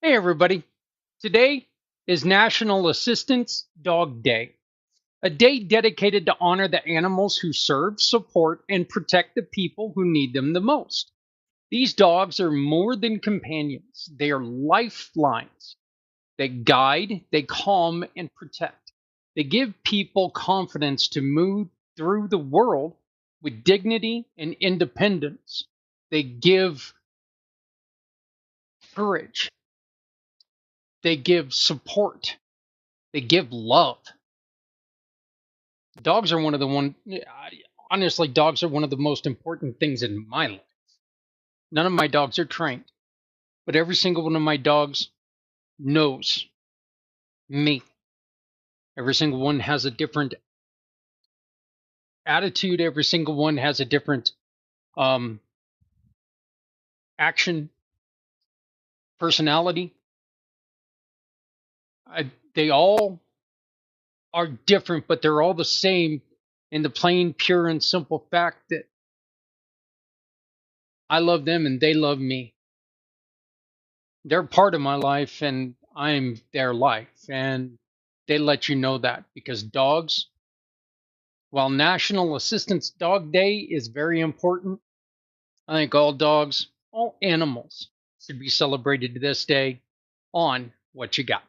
Hey, everybody. Today is National Assistance Dog Day, a day dedicated to honor the animals who serve, support, and protect the people who need them the most. These dogs are more than companions, they are lifelines. They guide, they calm, and protect. They give people confidence to move through the world with dignity and independence. They give courage, they give support, they give love. Dogs are one of the one honestly, dogs are one of the most important things in my life. None of my dogs are trained, but every single one of my dogs knows me. Every single one has a different attitude. Every single one has a different um, action, personality. They all are different, but they're all the same in the plain, pure, and simple fact that I love them and they love me. They're part of my life and I'm their life. And they let you know that because dogs, while National Assistance Dog Day is very important, I think all dogs, all animals should be celebrated this day on What You Got.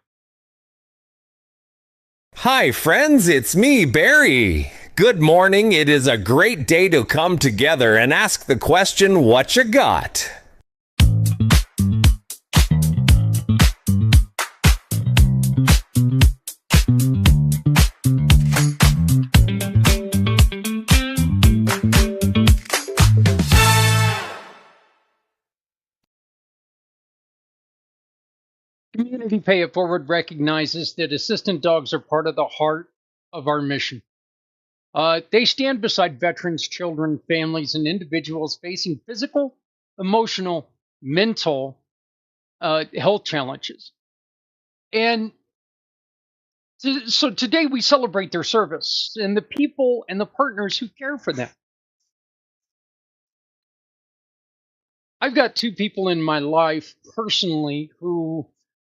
Hi, friends, it's me, Barry. Good morning. It is a great day to come together and ask the question, what you got? Community Pay It Forward recognizes that assistant dogs are part of the heart of our mission. They stand beside veterans, children, families, and individuals facing physical, emotional, mental health challenges. And so today we celebrate their service and the people and the partners who care for them. I've got two people in my life personally who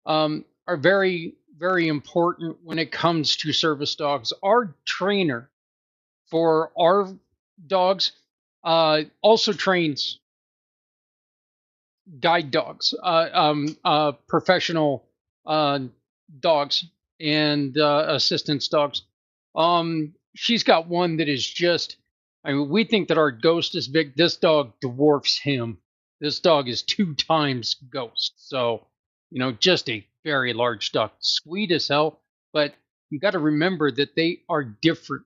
are very, very important when it comes to service dogs. Our trainer for our dogs also trains guide dogs, professional dogs, and assistance dogs. She's got one that is just, I mean, we think that our ghost is big. This dog dwarfs him. This dog is two times ghost. So, just a very large dog. Sweet as hell. But you got to remember that they are different.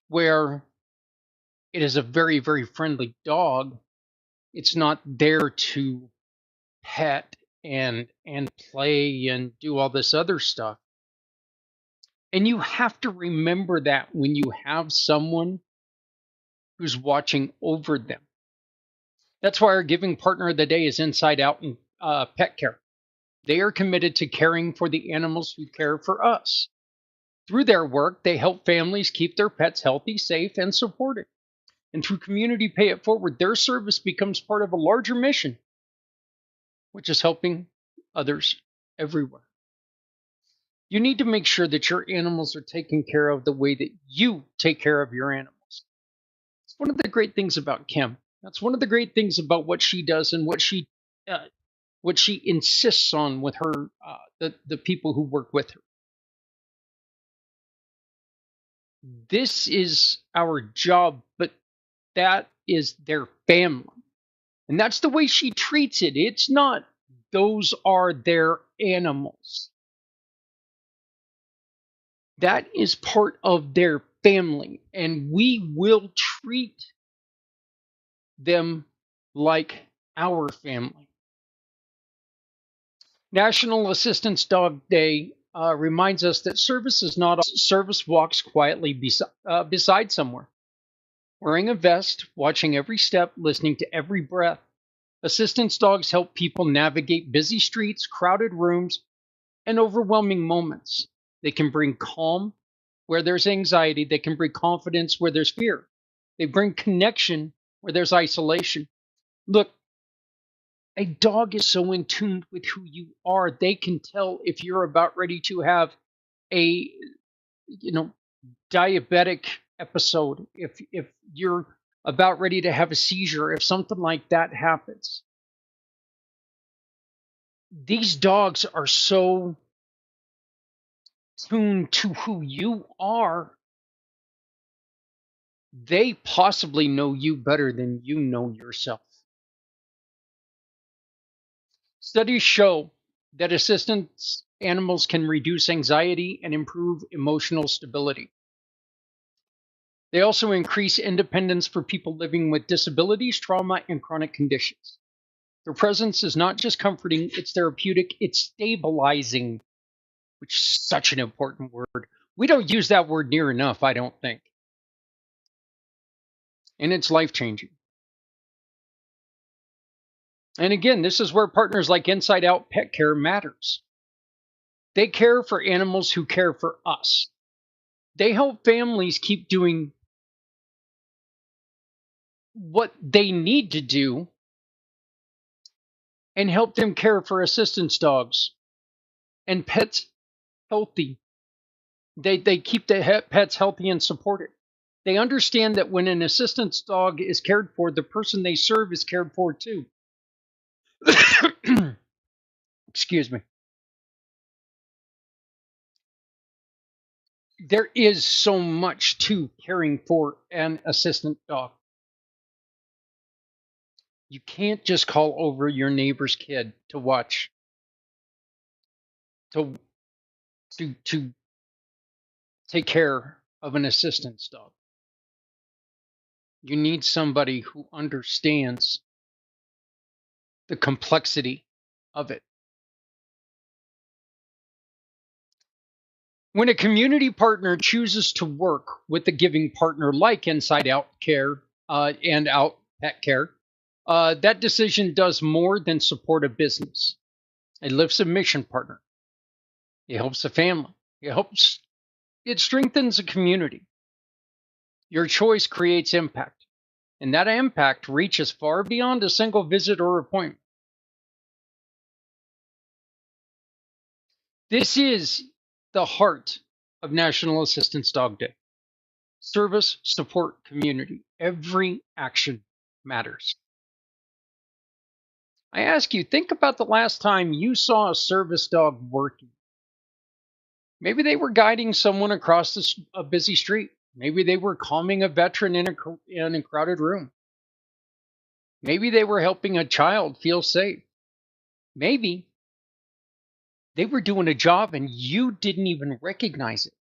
Where it is a very, very friendly dog, it's not there to pet and play and do all this other stuff. And you have to remember that when you have someone who's watching over them. That's why our giving partner of the day is Inside Out and Pet Care. They are committed to caring for the animals who care for us. Through their work, they help families keep their pets healthy, safe, and supported. And through Community Pay It Forward, their service becomes part of a larger mission, which is helping others everywhere. You need to make sure that your animals are taken care of the way that you take care of your animals. It's one of the great things about Kim. That's one of the great things about what she does and what she insists on with her the people who work with her. This is our job, but that is their family. And that's the way she treats it. It's not, those are their animals. That is part of their family. And we will treat them like our family. National Assistance Dog Day reminds us that service is not all. Service walks quietly beside somewhere. Wearing a vest, watching every step, listening to every breath. Assistance dogs help people navigate busy streets, crowded rooms, and overwhelming moments. They can bring calm where there's anxiety. They can bring confidence where there's fear. They bring connection where there's isolation. Look, A dog is so in tune with who you are. They can tell if you're about ready to have a, you know, diabetic episode, if you're about ready to have a seizure, if something like that happens. These dogs are so tuned to who you are, they possibly know you better than you know yourself. Studies show that assistance animals can reduce anxiety and improve emotional stability. They also increase independence for people living with disabilities, trauma, and chronic conditions. Their presence is not just comforting, it's therapeutic, it's stabilizing, which is such an important word. We don't use that word near enough, I don't think. And it's life changing. And again, this is where partners like Inside Out Pet Care matters. They care for animals who care for us. They help families keep doing what they need to do and help them care for assistance dogs and pets healthy. They keep the pets healthy and supported. They understand that when an assistance dog is cared for, the person they serve is cared for too. Excuse me. There is so much to caring for an assistant dog. You can't just call over your neighbor's kid to watch to to take care of an assistance dog. You need somebody who understands the complexity of it. When a community partner chooses to work with a giving partner like Inside Out Care and Out Pet Care, that decision does more than support a business. It lifts a mission partner. It helps a family. It strengthens a community. Your choice creates impact, and that impact reaches far beyond a single visit or appointment. This is the heart of National Assistance Dog Day. Service, support, community. Every action matters. I ask you, think about the last time you saw a service dog working. Maybe they were guiding someone across a busy street. Maybe they were calming a veteran in a crowded room. Maybe they were helping a child feel safe. Maybe they were doing a job and you didn't even recognize it.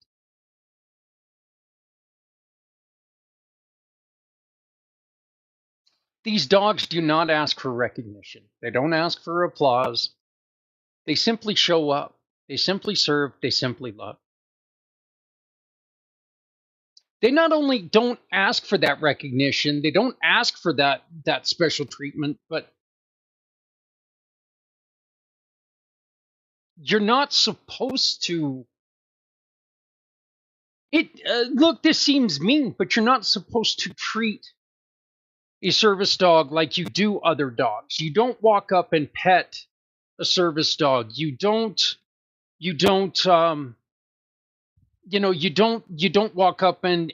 These dogs do not ask for recognition. They don't ask for applause. They simply show up. They simply serve. They simply love. They not only don't ask for that recognition, they don't ask for that special treatment, but you're not supposed to. Look, this seems mean, but you're not supposed to treat a service dog like you do other dogs. You don't walk up and pet a service dog. You don't walk up and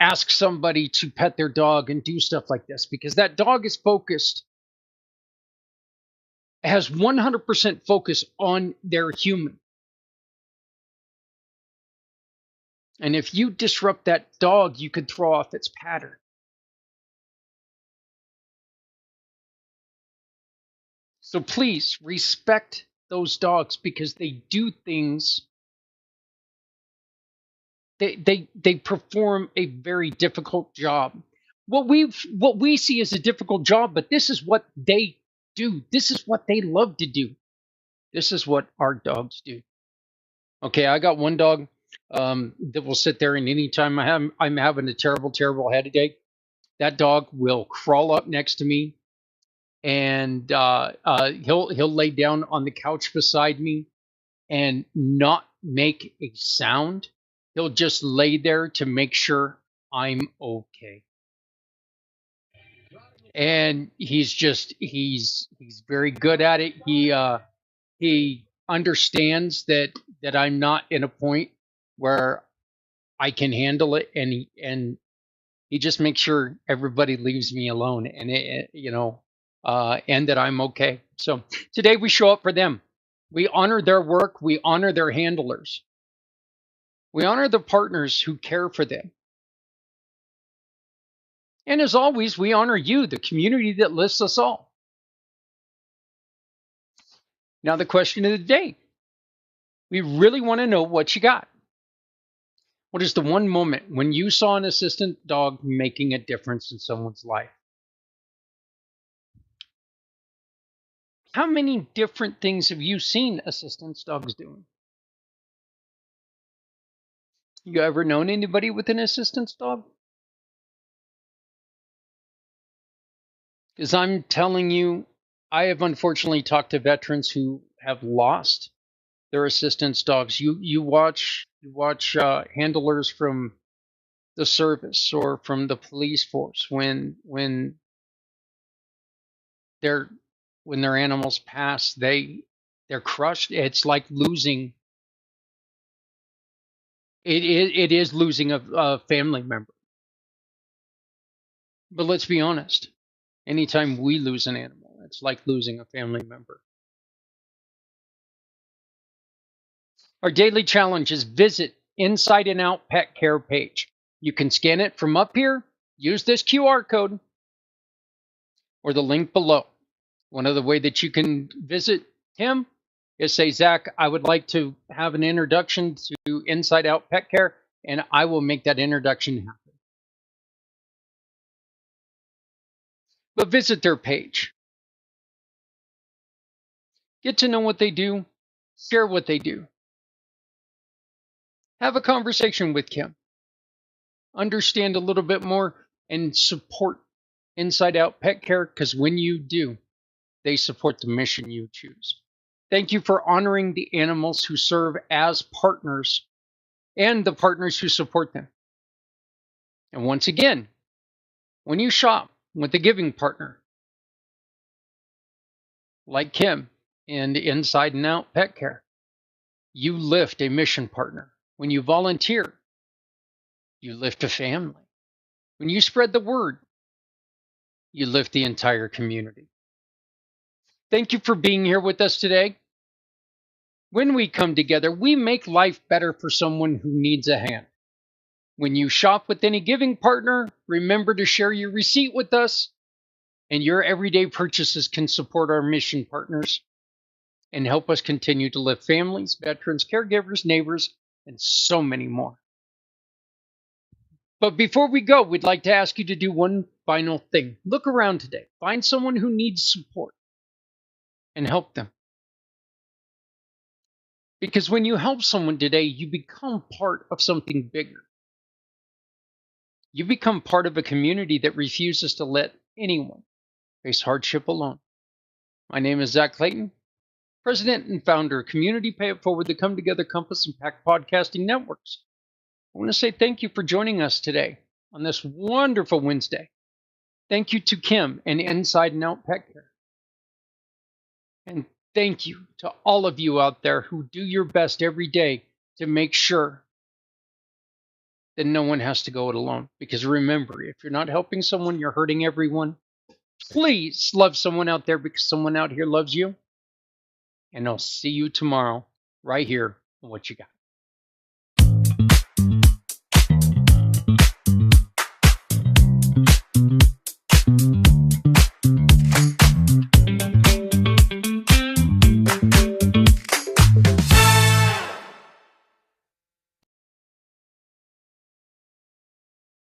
ask somebody to pet their dog and do stuff like this, because that dog is focused, has 100% focus on their human. And if you disrupt that dog, you could throw off its pattern. So please respect those dogs, because they do things. They perform a very difficult job. What we see as a difficult job, but this is what they do. This is what they love to do. This is what our dogs do. Okay, I got one dog that will sit there, and anytime I'm having a terrible headache, that dog will crawl up next to me, and he'll lay down on the couch beside me and not make a sound. He'll just lay there to make sure I'm okay. and he's very good at it. He understands that I'm not in a point where I can handle it, and he just makes sure everybody leaves me alone, and and that I'm okay. So today we show up for them. We honor their work. We honor their handlers. We honor the partners who care for them. And as always, we honor you, the community that lifts us all. Now, the question of the day. We really want to know what you got. What is the one moment when you saw an assistant dog making a difference in someone's life? How many different things have you seen assistance dogs doing? You ever known anybody with an assistance dog? Because I'm telling you, I have unfortunately talked to veterans who have lost their assistance dogs. You watch handlers from the service or from the police force when their animals pass, they're crushed. It's like losing. It is losing a family member. But let's be honest. Anytime we lose an animal, it's like losing a family member. Our daily challenge is visit Inside and Out Pet Care page. You can scan it from up here, use this QR code, or the link below. One other way that you can visit him is say, Zach, I would like to have an introduction to Inside Out Pet Care, and I will make that introduction happen. But visit their page. Get to know what they do, share what they do. Have a conversation with Kim. Understand a little bit more and support Inside Out Pet Care, because when you do, they support the mission you choose. Thank you for honoring the animals who serve as partners and the partners who support them. And once again, when you shop with a giving partner like Kim and Inside and Out Pet Care, you lift a mission partner. When you volunteer, you lift a family. When you spread the word, you lift the entire community. Thank you for being here with us today. When we come together, we make life better for someone who needs a hand. When you shop with any giving partner, remember to share your receipt with us, and your everyday purchases can support our mission partners and help us continue to lift families, veterans, caregivers, neighbors, and so many more. But before we go, we'd like to ask you to do one final thing. Look around today. Find someone who needs support and help them. Because when you help someone today, you become part of something bigger. You become part of a community that refuses to let anyone face hardship alone. My name is Zach Clayton, President and founder of Community Pay It Forward, the Come Together Compass and Pact Podcasting Networks. I want to say thank you for joining us today on this wonderful Wednesday. Thank you to Kim and Inside and Out Pet Care. And thank you to all of you out there who do your best every day to make sure that no one has to go it alone. Because remember, if you're not helping someone, you're hurting everyone. Please love someone out there, because someone out here loves you. And I'll see you tomorrow right here on What You Got.